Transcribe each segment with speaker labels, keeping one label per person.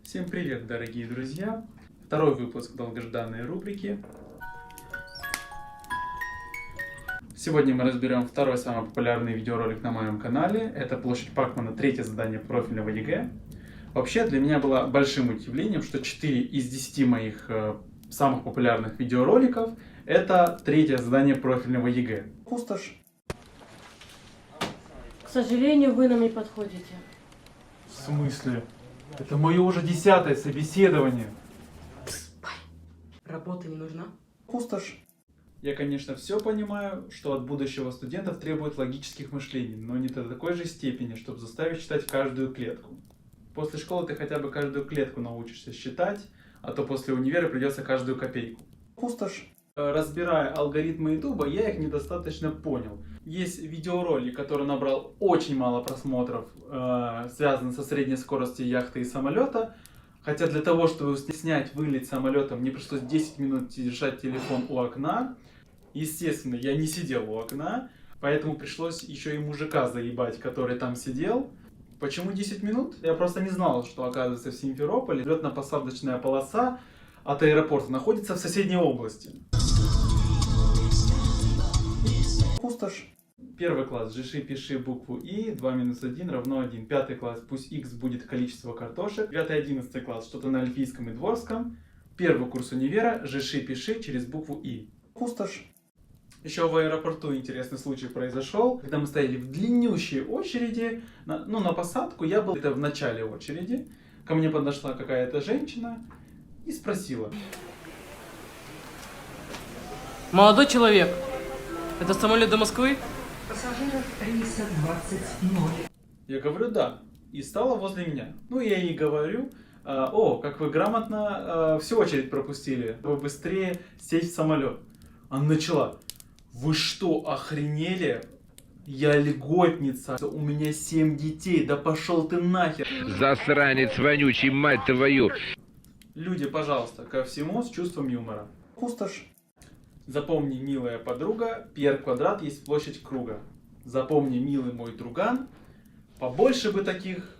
Speaker 1: Всем привет, дорогие друзья! Второй выпуск долгожданной рубрики. Сегодня мы разберем второй самый популярный видеоролик на моем канале. Это площадь Пакмана, третье задание профильного ЕГЭ. Вообще для меня было большим удивлением, что 4 из 10 моих самых популярных видеороликов это третье задание профильного ЕГЭ. Пустошь.
Speaker 2: К сожалению, вы нам не подходите.
Speaker 1: В смысле? Это мое уже 10-е собеседование.
Speaker 2: Работа не нужна?
Speaker 1: Пустошь. Я, конечно, все понимаю, что от будущего студентов требует логических мышлений, но не до такой же степени, чтобы заставить читать каждую клетку. После школы ты хотя бы каждую клетку научишься считать, а то после универа придется каждую копейку. Пустошь. Разбирая алгоритмы Ютуба, я их недостаточно понял. Есть видеоролик, который набрал очень мало просмотров, связан со средней скоростью яхты и самолета. Хотя для того, чтобы снять вылет самолетом, мне пришлось 10 минут держать телефон у окна. Естественно, я не сидел у окна, поэтому пришлось еще и мужика заебать, который там сидел. Почему 10 минут? Я просто не знал, что, оказывается, в Симферополе взлетно-посадочная полоса от аэропорта находится в соседней области. Пустошь. Первый класс. Жиши, пиши букву И. 2 минус 1 равно 1. Пятый класс. Пусть X будет количество картошек. 9-11 класс. Что-то на эльфийском и дворском. Первый курс универа. Жиши, пиши через букву И. Пустошь. Еще в аэропорту интересный случай произошел. Когда мы стояли в длиннющей очереди, на посадку, я был где-то в начале очереди. Ко мне подошла какая-то женщина и спросила.
Speaker 2: Молодой человек, это самолет до Москвы?
Speaker 3: Пассажиров рейса 20:0.
Speaker 1: Я говорю, да. И стала возле меня. Ну, я ей говорю, как вы грамотно всю очередь пропустили. Вы быстрее сесть в самолет. Она начала. Вы что, охренели? Я льготница. У меня 7 детей. Да пошел ты нахер.
Speaker 4: Засранец вонючий, мать твою.
Speaker 1: Люди, пожалуйста, ко всему с чувством юмора. Пустошь. Запомни, милая подруга, пи-р квадрат есть площадь круга. Запомни, милый мой друган, побольше бы таких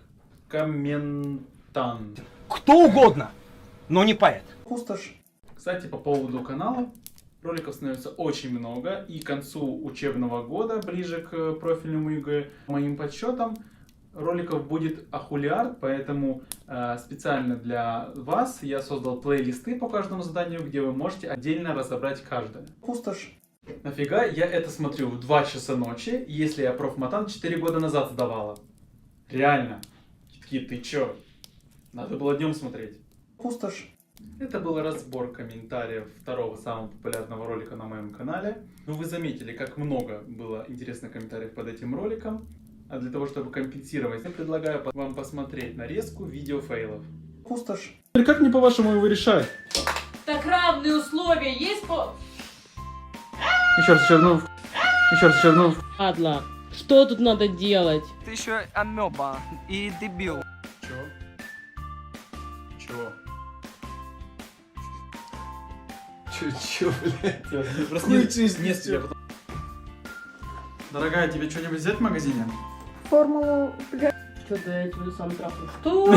Speaker 1: комментантов.
Speaker 5: Кто угодно, но не поэт.
Speaker 1: Пустошь. Кстати, по поводу канала, роликов становится очень много, и к концу учебного года, ближе к профильному ЕГЭ, по моим подсчетам, роликов будет ахулиард, поэтому специально для вас я создал плейлисты по каждому заданию, где вы можете отдельно разобрать каждое. Пустошь. Нафига я это смотрю в 2 часа ночи, если я профматан 4 года назад сдавала? Реально. Такие, ты чё? Надо было днем смотреть. Пустошь. Это был разбор комментариев второго самого популярного ролика на моем канале. Ну, вы заметили, как много было интересных комментариев под этим роликом. А для того, чтобы компенсировать, я предлагаю вам посмотреть нарезку видеофейлов. Пустошь. Как мне по-вашему его решать?
Speaker 2: Так равные условия есть по...
Speaker 1: Еще раз,
Speaker 2: Ладно, что тут надо делать?
Speaker 5: Ты еще амеба и дебил.
Speaker 1: Чё, блядь? Просто не тебя потом... Дорогая, тебе что-нибудь взять в магазине?
Speaker 3: Формулу,
Speaker 2: Что да, я тебе сам трахну. Что?